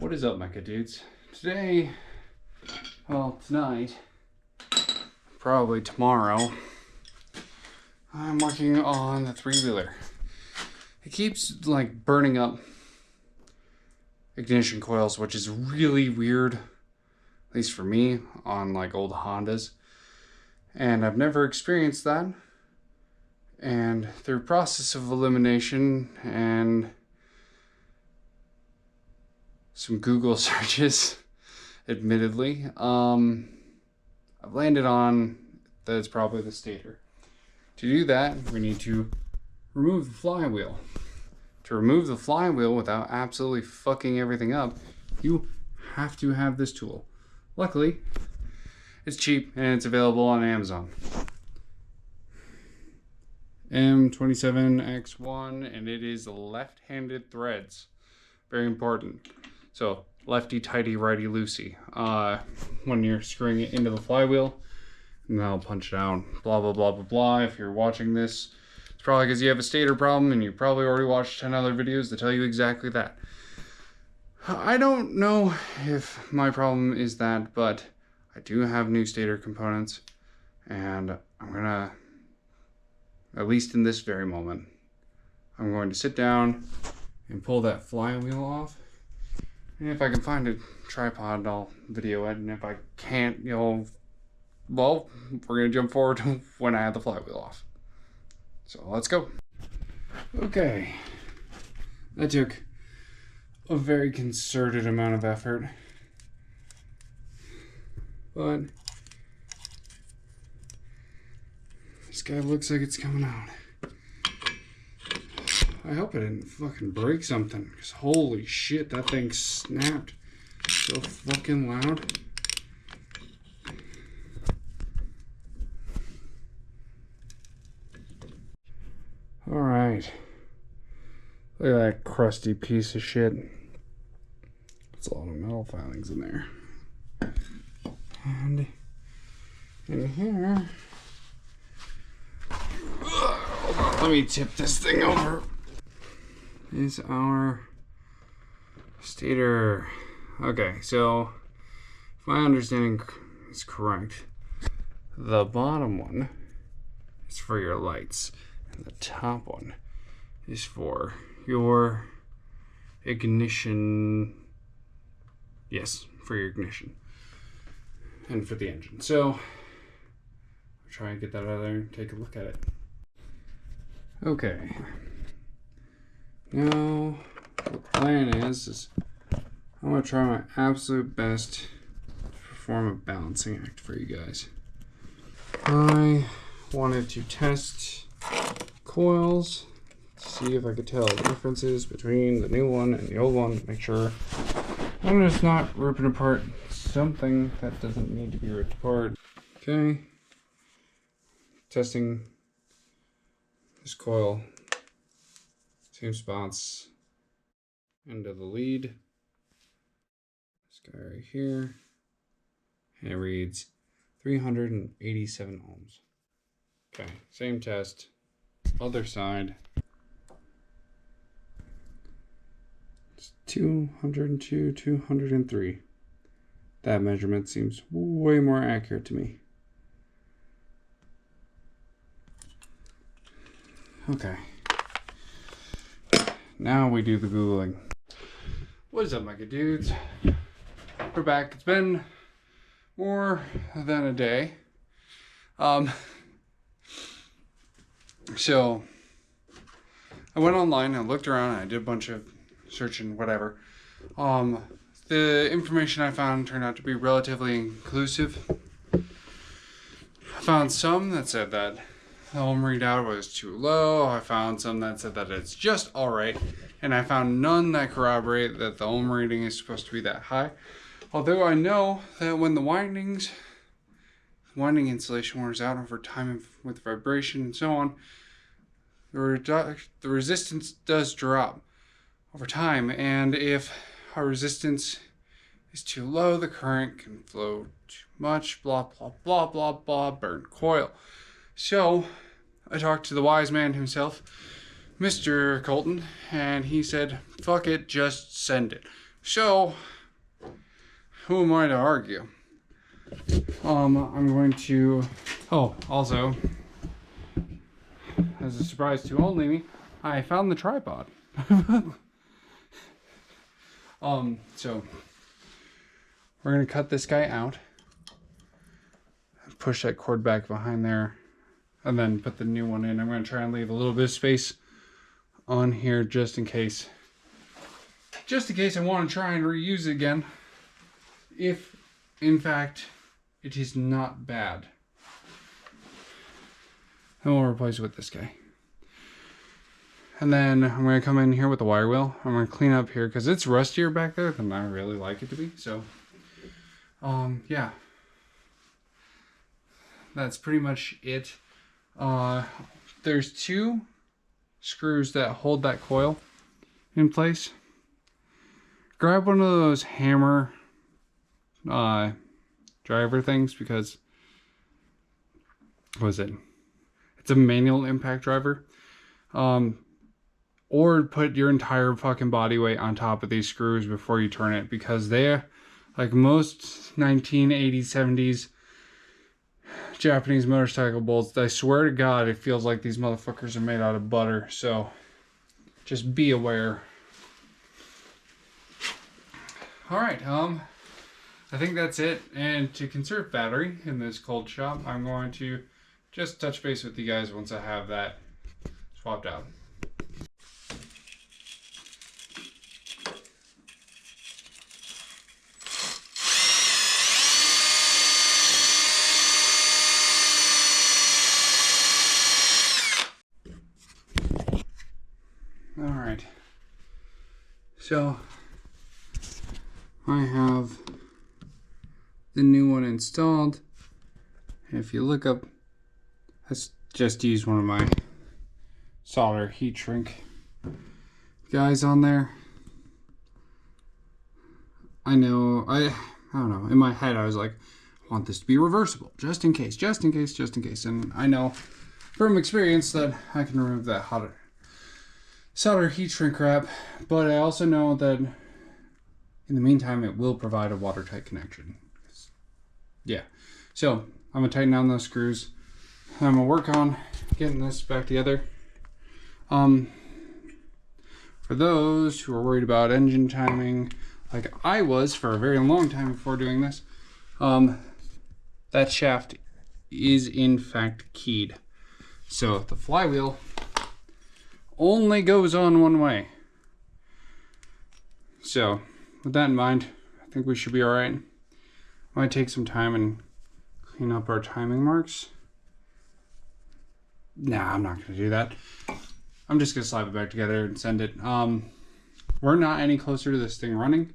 What is up, mecha dudes? Today, well, tonight, probably tomorrow, I'm working on the three-wheeler. It keeps like burning up ignition coils, which is really weird, at least for me, on like old Hondas. And I've never experienced that. And through process of elimination and some Google searches, admittedly, I've landed on that it's probably the stator. To do that, we need to remove the flywheel. To remove the flywheel without absolutely fucking everything up, you have to have this tool. Luckily, it's cheap and it's available on Amazon. M27X1, and it is left-handed threads. Very important. So, lefty tighty, righty loosey. When you're screwing it into the flywheel, and I'll punch it out. Blah, blah, blah, blah, blah. If you're watching this, it's probably because you have a stator problem, and you probably already watched 10 other videos that tell you exactly that. I don't know if my problem is that, but I do have new stator components, and I'm gonna, at least in this very moment, I'm going to sit down and pull that flywheel off. And if I can find a tripod, I'll video it. And if I can't, well, we're going to jump forward to when I have the flywheel off. So let's go. Okay. That took a very concerted amount of effort. But this guy looks like it's coming out. I hope I didn't fucking break something, because holy shit, that thing snapped so fucking loud. Alright. Look at that crusty piece of shit. There's a lot of metal filings in there. And in here, let me tip this thing over, is our stator. Okay, so if my understanding is correct, the bottom one is for your lights, and the top one is for your ignition. Yes, for your ignition and for the engine. So I'll try and get that out of there and take a look at it. Okay. Now, the plan is I'm going to try my absolute best to perform a balancing act for you guys. I wanted to test coils to see if I could tell the differences between the new one and the old one, to make sure I'm just not ripping apart something that doesn't need to be ripped apart. Okay. Testing this coil, same spots, into the lead, this guy right here, and it reads 387 ohms. Okay, same test, other side, it's 202, 203. That measurement seems way more accurate to me. Okay. Now we do the Googling. What is up, mecha dudes? We're back. It's been more than a day. So I went online, I looked around, I did a bunch of searching, whatever. The information I found turned out to be relatively inclusive. I found some that said that the ohm readout was too low. I found some that said that it's just alright. And I found none that corroborate that the ohm reading is supposed to be that high. Although I know that when the winding insulation wears out over time with vibration and so on, the resistance does drop over time. And if our resistance is too low, the current can flow too much, blah, blah, blah, blah, blah, burn coil. So I talked to the wise man himself, Mr. Colton, and he said, fuck it, just send it. So who am I to argue? I'm going to, oh, also, as a surprise to only me, I found the tripod. So we're gonna cut this guy out, push that cord back behind there, and then put the new one in. I'm gonna try and leave a little bit of space on here just in case I want to try and reuse it again, if in fact it is not bad. And we'll replace it with this guy. And then I'm going to come in here with the wire wheel. I'm going to clean up here because it's rustier back there than I really like it to be. So, yeah. That's pretty much it. There's 2 screws that hold that coil in place. Grab one of those hammer driver things because, what is it? It's a manual impact driver. Or put your entire fucking body weight on top of these screws before you turn it, because they're like most 1980s, 70s Japanese motorcycle bolts. I swear to God, it feels like these motherfuckers are made out of butter. So just be aware. All right, I think that's it. And to conserve battery in this cold shop, I'm going to just touch base with you guys once I have that swapped out. All right, so I have the new one installed. If you look up, let's just use one of my solder heat shrink guys on there. I know, I don't know, in my head I was like, I want this to be reversible, just in case. And I know from experience that I can remove that solder heat shrink wrap, but I also know that in the meantime it will provide a watertight connection. Yeah, so I'm gonna tighten down those screws. I'm gonna work on getting this back together. For those who are worried about engine timing, like I was for a very long time before doing this, that shaft is in fact keyed. So the flywheel only goes on one way. So with that in mind, I think we should be all right. Might take some time and clean up our timing marks. Nah, I'm not gonna do that. I'm just gonna slap it back together and send it. We're not any closer to this thing running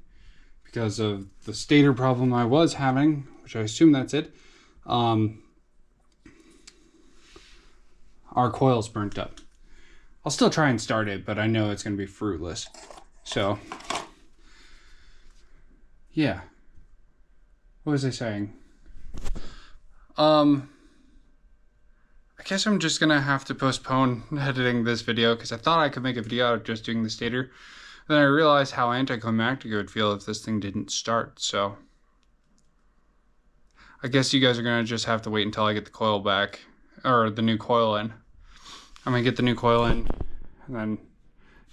because of the stator problem I was having, which I assume that's it. Our coil's burnt up. I'll still try and start it, but I know it's gonna be fruitless. So, yeah. What was I saying? I guess I'm just gonna have to postpone editing this video because I thought I could make a video out of just doing the stator. Then I realized how anticlimactic it would feel if this thing didn't start, so I guess you guys are gonna just have to wait until I get the coil back, or the new coil in. I'm gonna get the new coil in and then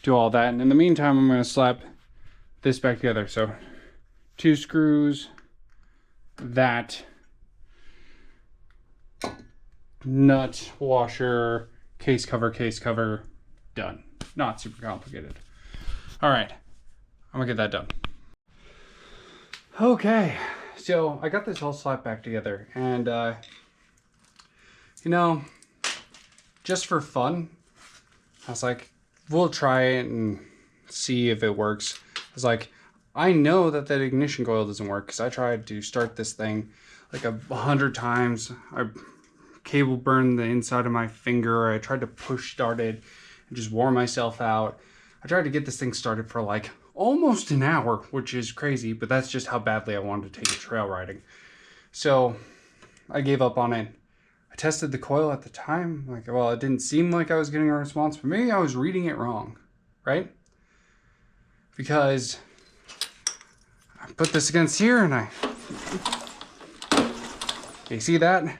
do all that. And in the meantime, I'm gonna slap this back together. So 2 screws, that nut, washer, case cover, done. Not super complicated. All right, I'm gonna get that done. Okay, so I got this all slapped back together, and you know, just for fun, I was like, we'll try it and see if it works. I was like, I know that that ignition coil doesn't work because I tried to start this thing like 100 times. I cable burned the inside of my finger. I tried to push start it and just wore myself out. I tried to get this thing started for like almost an hour, which is crazy, but that's just how badly I wanted to take it trail riding. So I gave up on it. I tested the coil at the time. Like, well, it didn't seem like I was getting a response, but maybe I was reading it wrong, right? Because I'm put this against here and you see that?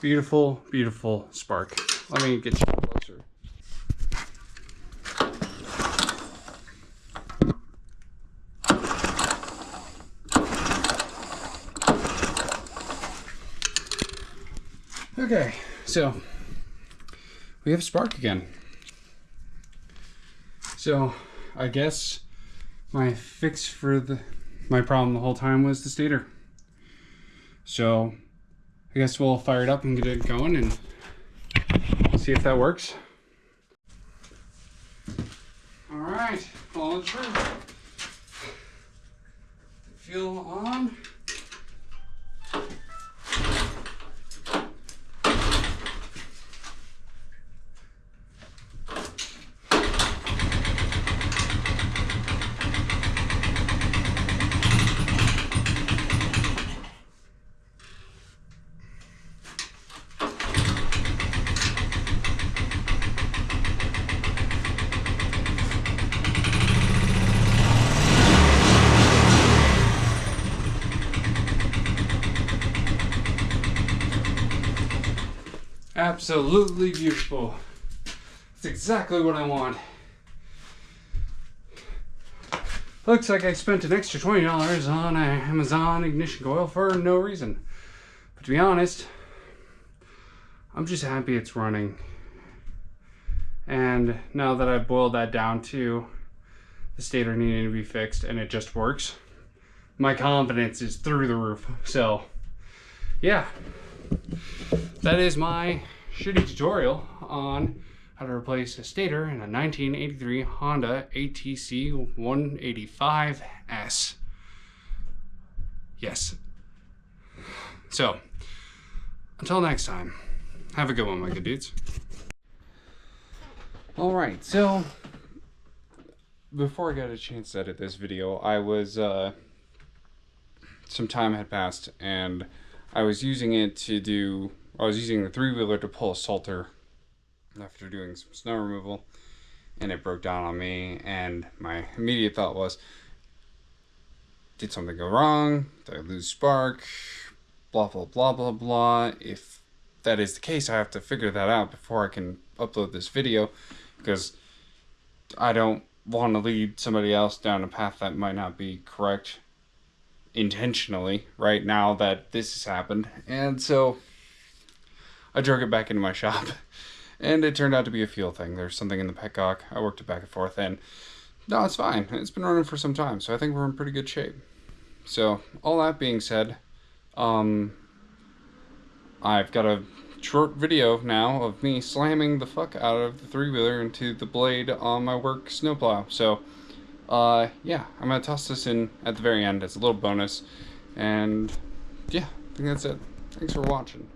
Beautiful, beautiful spark. Let me get you closer. Okay, so we have spark again. So I guess my fix for my problem the whole time was the stator. So I guess we'll fire it up and get it going and see if that works. All right, follow the truth. Fuel on. Absolutely beautiful. That's exactly what I want. Looks like I spent an extra $20 on an Amazon ignition coil for no reason. But to be honest, I'm just happy it's running. And now that I've boiled that down to the stator needing to be fixed and it just works, my confidence is through the roof. So, yeah. That is my shitty tutorial on how to replace a stator in a 1983 Honda ATC 185S. Yes. So, until next time, have a good one, my good dudes. Alright, so before I got a chance to edit this video, I was, some time had passed and I was using it to I was using the three-wheeler to pull a salter after doing some snow removal, and it broke down on me, and my immediate thought was, did something go wrong? Did I lose spark? Blah, blah, blah, blah, blah. If that is the case, I have to figure that out before I can upload this video, because I don't want to lead somebody else down a path that might not be correct intentionally right now that this has happened. And so I drug it back into my shop and it turned out to be a fuel thing. There's something in the petcock. I worked it back and forth and no, it's fine. It's been running for some time, so I think we're in pretty good shape. So all that being said, I've got a short video now of me slamming the fuck out of the three-wheeler into the blade on my work snowplow. So yeah, I'm gonna toss this in at the very end as a little bonus, and yeah, I think that's it. Thanks for watching.